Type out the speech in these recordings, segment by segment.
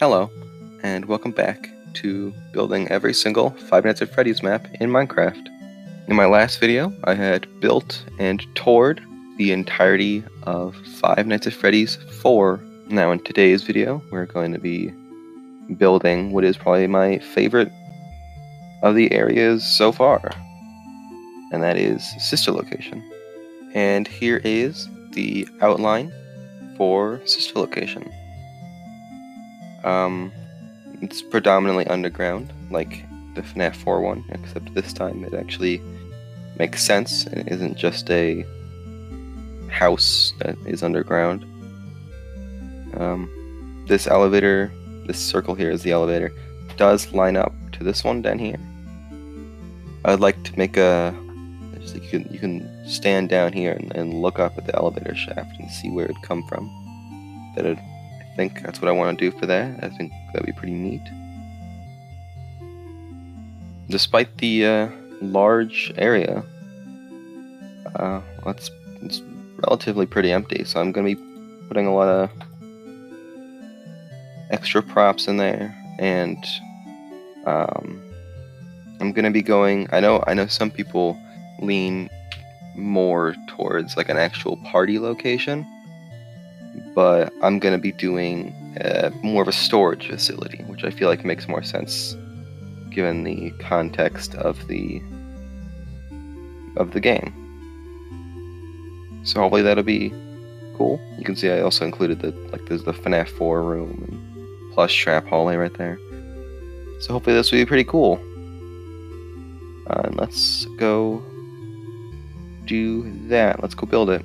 Hello, and welcome back to building every single Five Nights at Freddy's map in Minecraft. In my last video, I had built and toured the entirety of Five Nights at Freddy's 4. Now in today's video, we're going to be building what is probably my favorite of the areas so far, and that is Sister Location. And here is the outline for Sister Location. It's predominantly underground, like the FNAF 4 one, except this time it actually makes sense and it isn't just a house that is underground. This elevator, this circle here is the elevator, does line up to this one down here. I'd like to make a, you can stand down here and look up at the elevator shaft and see where it'd come from. I think that's what I want to do for that. I think that'd be pretty neat. Despite the large area, it's relatively pretty empty, so I'm going to be putting a lot of extra props in there, and I'm going to be going. I know some people lean more towards like an actual party location, but I'm going to be doing more of a storage facility, which I feel like makes more sense given the context of the game. So hopefully that'll be cool. You can see I also included there's the FNAF 4 room and plus trap hallway right there. So hopefully this will be pretty cool. And let's go do that. Let's go build it.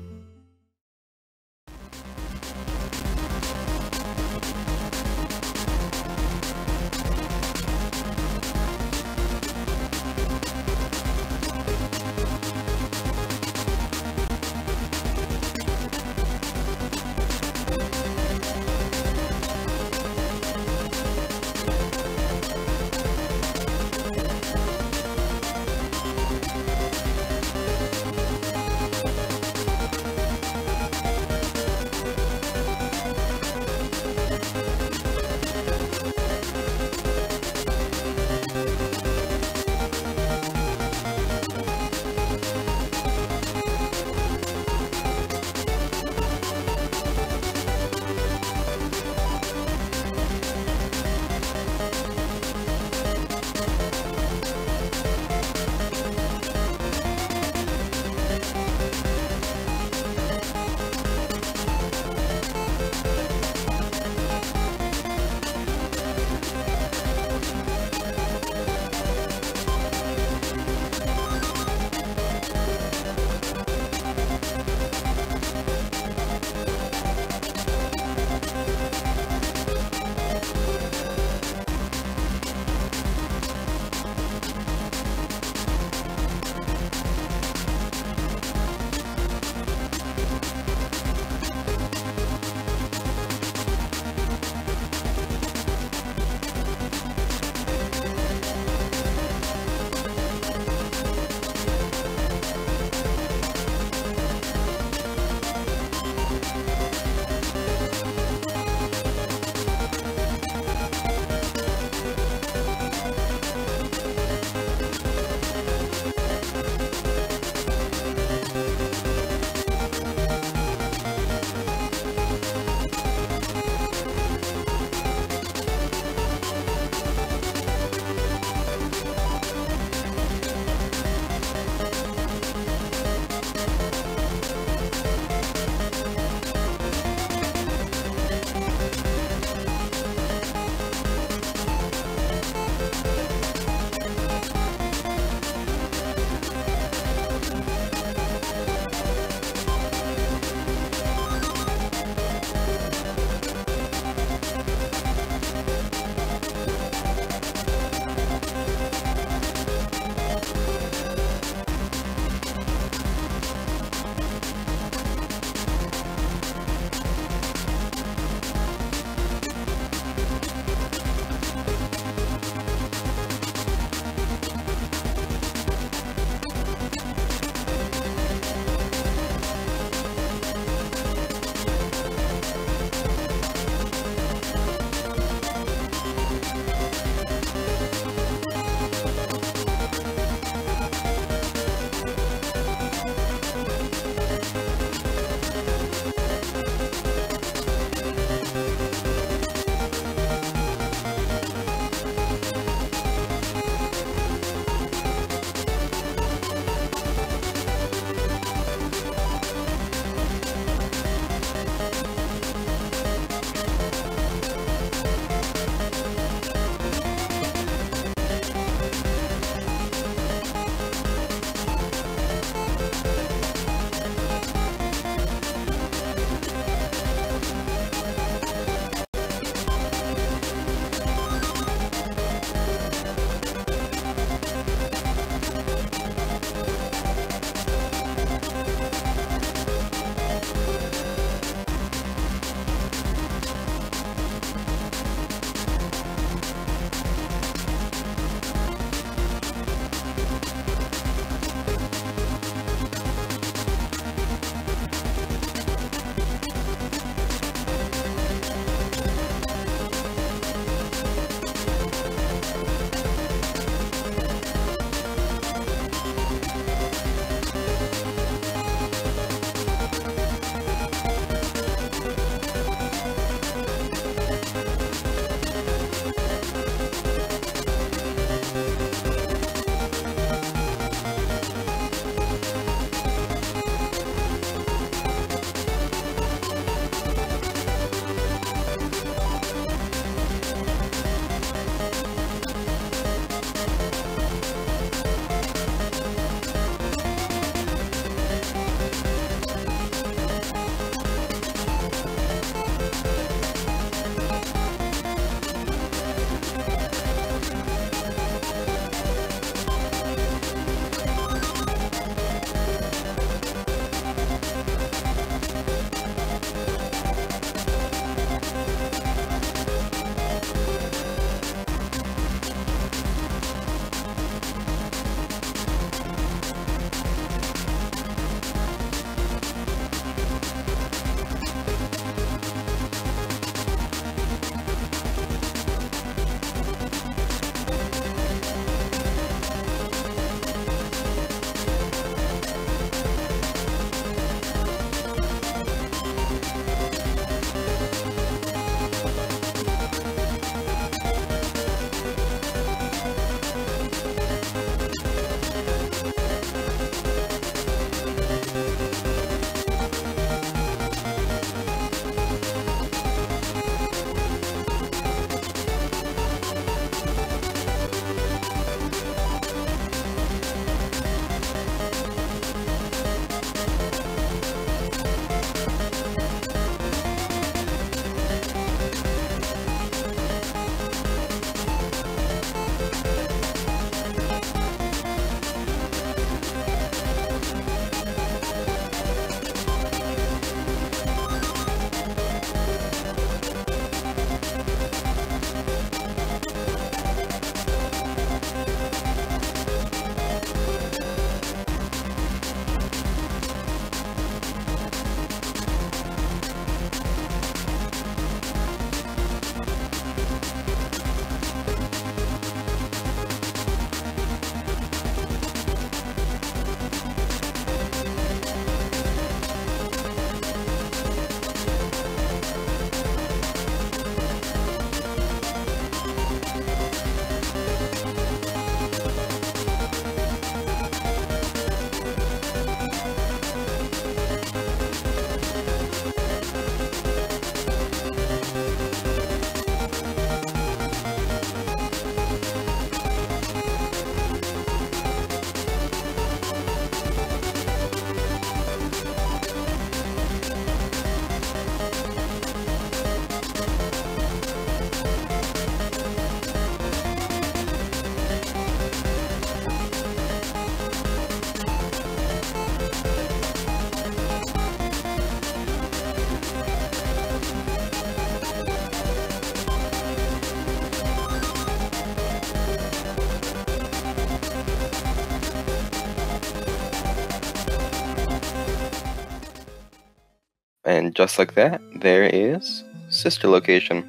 And just like that, there is sister location.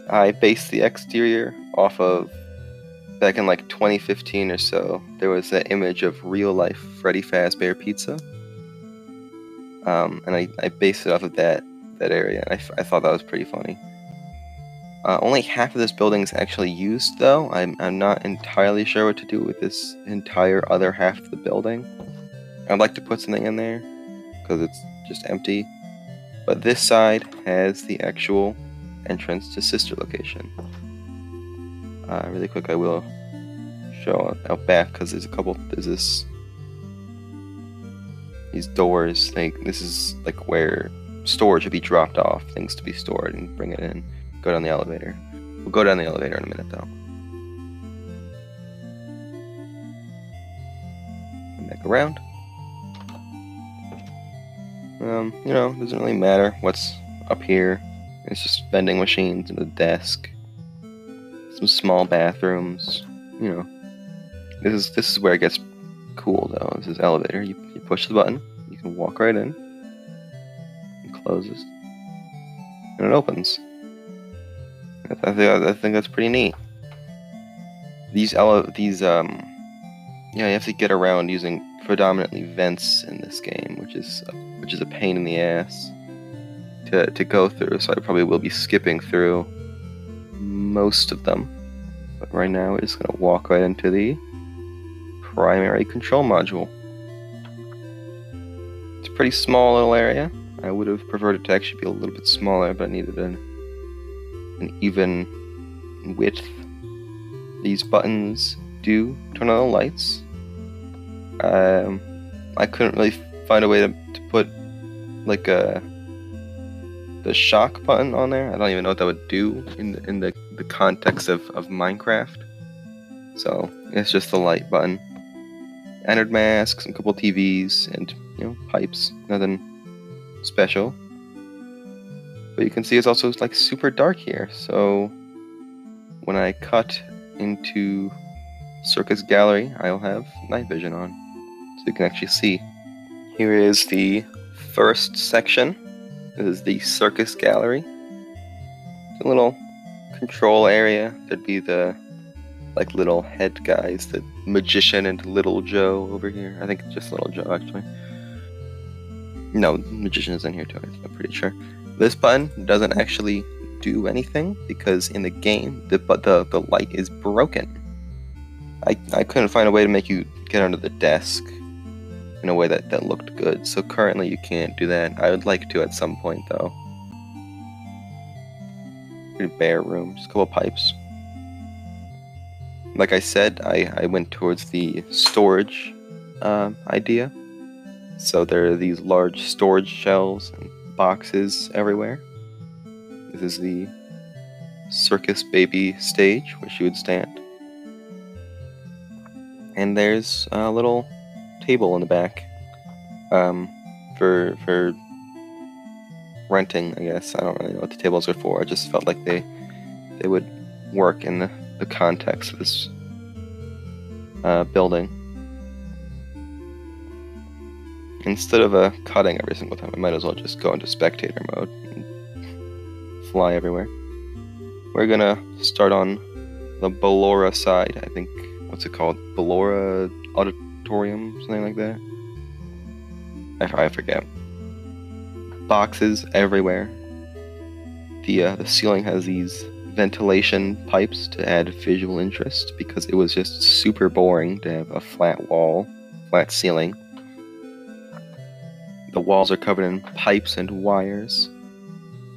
I based the exterior off of, back in like 2015 or so, there was that image of real life Freddy Fazbear pizza. And I based it off of that area, and I thought that was pretty funny. Only half of this building is actually used, though. I'm not entirely sure what to do with this entire other half of the building. I'd like to put something in there, because it's just empty. But this side has the actual entrance to sister location. Really quick, I will show out back, because there's these doors. This is like where storage would be dropped off, things to be stored, and bring it in. Go down the elevator. We'll go down the elevator in a minute, though. Come back around. Doesn't really matter what's up here. It's just vending machines and a desk. Some small bathrooms. This is where it gets cool, though. This is elevator. You push the button. You can walk right in. It closes. And it opens. I think that's pretty neat. You have to get around using predominantly vents in this game, which is a pain in the ass to go through. So I probably will be skipping through most of them. But right now, we're just gonna walk right into the primary control module. It's a pretty small little area. I would have preferred it to actually be a little bit smaller, but I needed an even width. These buttons do turn on the lights. I couldn't really find a way to put like the shock button on there. I don't even know what that would do in the context of Minecraft. So it's just the light button. Entered masks, a couple TVs, and pipes. Nothing special. But you can see it's also like super dark here. So when I cut into Circus Gallery, I'll have night vision on, so you can actually see. Here is the first section. This is the Circus Gallery. It's a little control area. There'd be the little head guys, the Magician and Little Joe over here. I think it's just Little Joe, actually. No, Magician is in here too, I'm pretty sure. This button doesn't actually do anything because in the game the light is broken. I couldn't find a way to make you get under the desk in a way that looked good, so currently you can't do that. I would like to at some point, though. Pretty bare room, just a couple pipes. Like I said, I went towards the storage idea. So there are these large storage shelves and boxes everywhere. This is the Circus Baby stage where she would stand. And there's a little table in the back for renting, I guess. I don't really know what the tables are for. I just felt like they would work in the context of this building. Instead of cutting every single time, I might as well just go into spectator mode and fly everywhere. We're gonna start on the Ballora side. I think, what's it called? Ballora Auditorium, something like that? I forget. Boxes everywhere. The ceiling has these ventilation pipes to add visual interest because it was just super boring to have a flat wall, flat ceiling. The walls are covered in pipes and wires.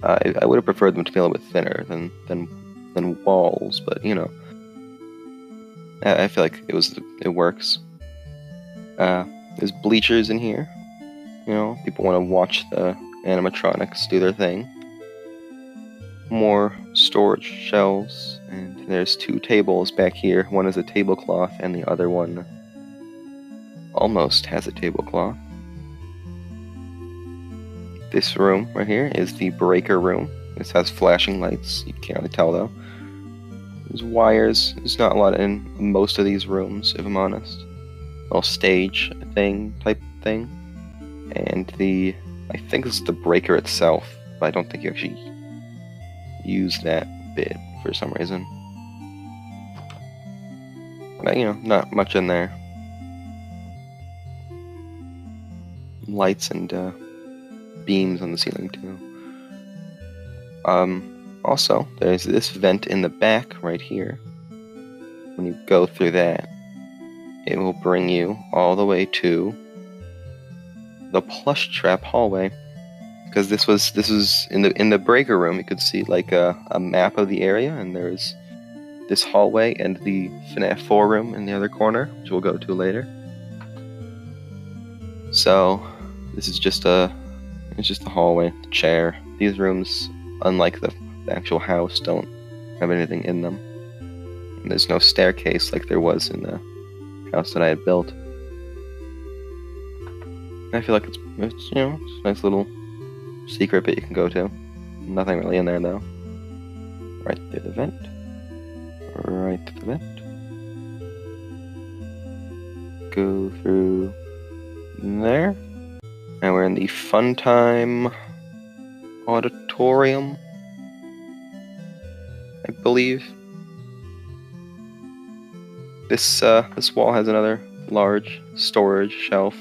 I would have preferred them to be a little bit thinner than walls, but I feel like it works. There's bleachers in here. People want to watch the animatronics do their thing. More storage shelves, and there's two tables back here. One is a tablecloth, and the other one almost has a tablecloth. This room right here is the breaker room. This has flashing lights. You can't really tell though. There's wires. There's not a lot in most of these rooms, if I'm honest. Little stage type thing. And the I think this is the breaker itself, but I don't think you actually use that bit for some reason. But, you know, not much in there. Lights and beams on the ceiling too. Also, there's this vent in the back right here. When you go through that, it will bring you all the way to the plush trap hallway. Because this was in the breaker room. You could see like a map of the area, and there's this hallway and the FNAF 4 room in the other corner, which we'll go to later. So this is just a hallway, the chair. These rooms, unlike the actual house, don't have anything in them. And there's no staircase like there was in the house that I had built. I feel like it's you know, it's a nice little secret bit you can go to. Nothing really in there though. Right through the vent. Right through the vent. Go through there. And we're in the Fun Time Auditorium, I believe. This wall has another large storage shelf.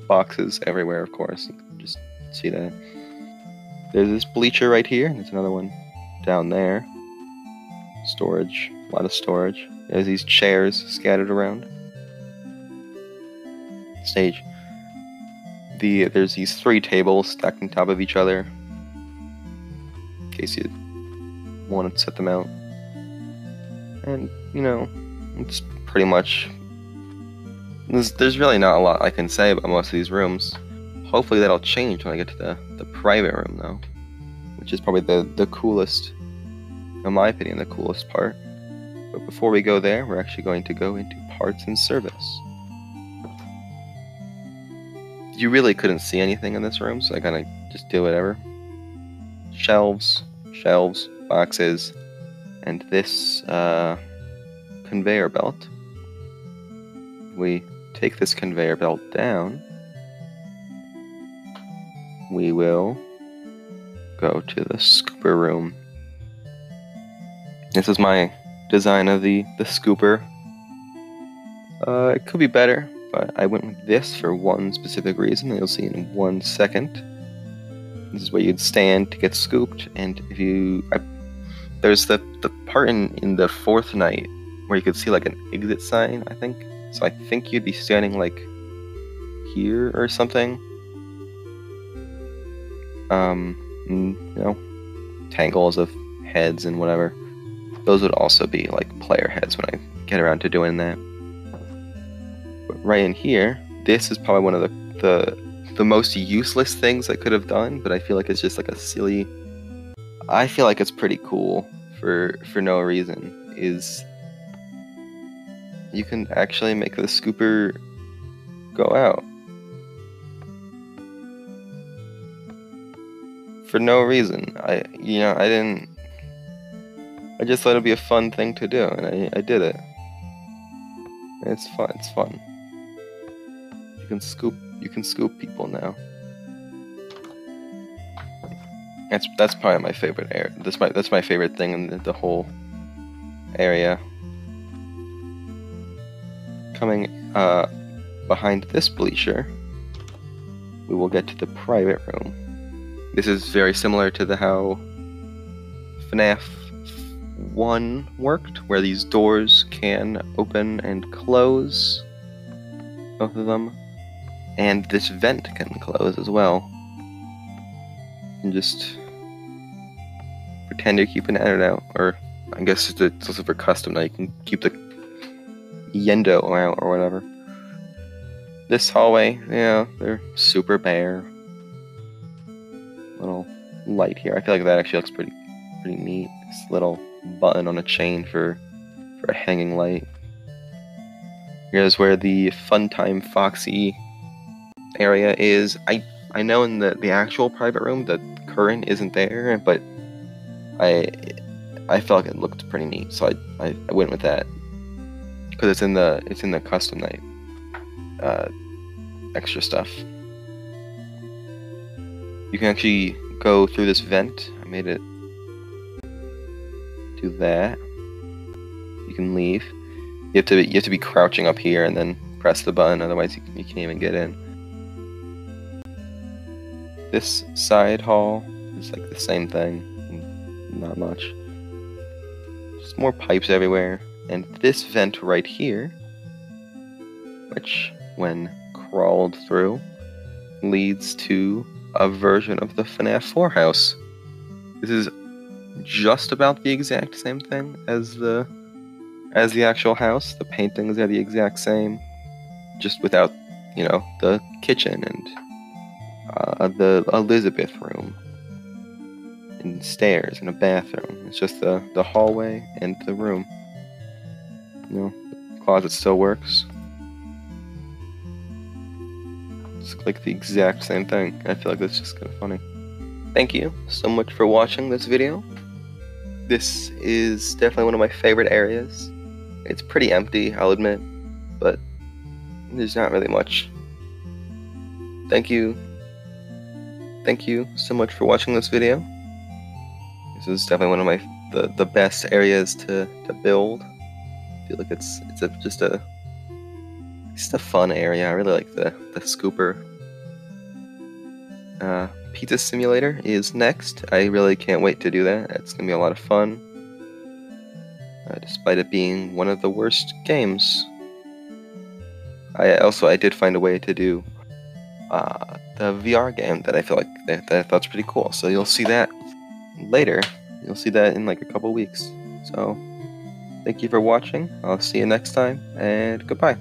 Boxes everywhere, of course. You can just see that. There's this bleacher right here, and there's another one down there. Storage, a lot of storage. There's these chairs scattered around. Stage. There's these 3 tables stacked on top of each other, in case you want to set them out. And, you know, it's pretty much... There's really not a lot I can say about most of these rooms. Hopefully that'll change when I get to the private room, though. Which is probably the coolest, in my opinion, the coolest part. But before we go there, we're actually going to go into parts and service. You really couldn't see anything in this room, so I kind of just did whatever. Shelves, boxes, and this conveyor belt. We take this conveyor belt down. We will go to the scooper room. This is my design of the scooper. It could be better, but I went with this for one specific reason, and you'll see in 1 second. This is where you'd stand to get scooped, and if you... there's the part in the 4th night where you could see like an exit sign, I think. So I think you'd be standing like here or something. You know, tangles of heads and whatever. Those would also be like player heads when I get around to doing that. But right in here, this is probably one of the most useless things I could have done, but I feel like it's just like a silly... I feel like it's pretty cool for no reason, is you can actually make the scooper go out. For no reason. I just thought it'd be a fun thing to do, and I did it. It's fun. You can scoop people now. That's probably my favorite area. That's my favorite thing in the whole area. Coming behind this bleacher, we will get to the private room. This is very similar to how FNAF 1 worked, where these doors can open and close, both of them, and this vent can close as well. You can just pretend you're keeping it out, or I guess it's also for custom now. You can keep the yendo out or whatever. This hallway, yeah, they're super bare. Little light here. I feel like that actually looks pretty neat. This little button on a chain for a hanging light. Here's where the Funtime Foxy area is. I know in the actual private room the current isn't there, but I felt like it looked pretty neat, so I went with that because it's in the custom night extra stuff. You can actually go through this vent. I made it do that. You can leave. You have to be crouching up here and then press the button, otherwise you can't even get in. This side hall is like the same thing, not much. Just more pipes everywhere, and this vent right here, which when crawled through, leads to a version of the FNAF 4 house. This is just about the exact same thing as the actual house. The paintings are the exact same, just without, the kitchen and the Elizabeth room and stairs and a bathroom. It's just the hallway and the room. The closet still works. It's like the exact same thing. I feel like that's just kind of funny. Thank you so much for watching this video. This is definitely one of my favorite areas. It's pretty empty, I'll admit, but there's not really much. Thank you so much for watching this video. This is definitely one of the best areas to build. I feel like it's just a fun area. I really like the scooper. Pizza Simulator is next. I really can't wait to do that. It's gonna be a lot of fun, despite it being one of the worst games. I did find a way to do the VR game that I feel like that I thought's pretty cool. So you'll see that later. You'll see that in like a couple weeks. So thank you for watching. I'll see you next time, and goodbye.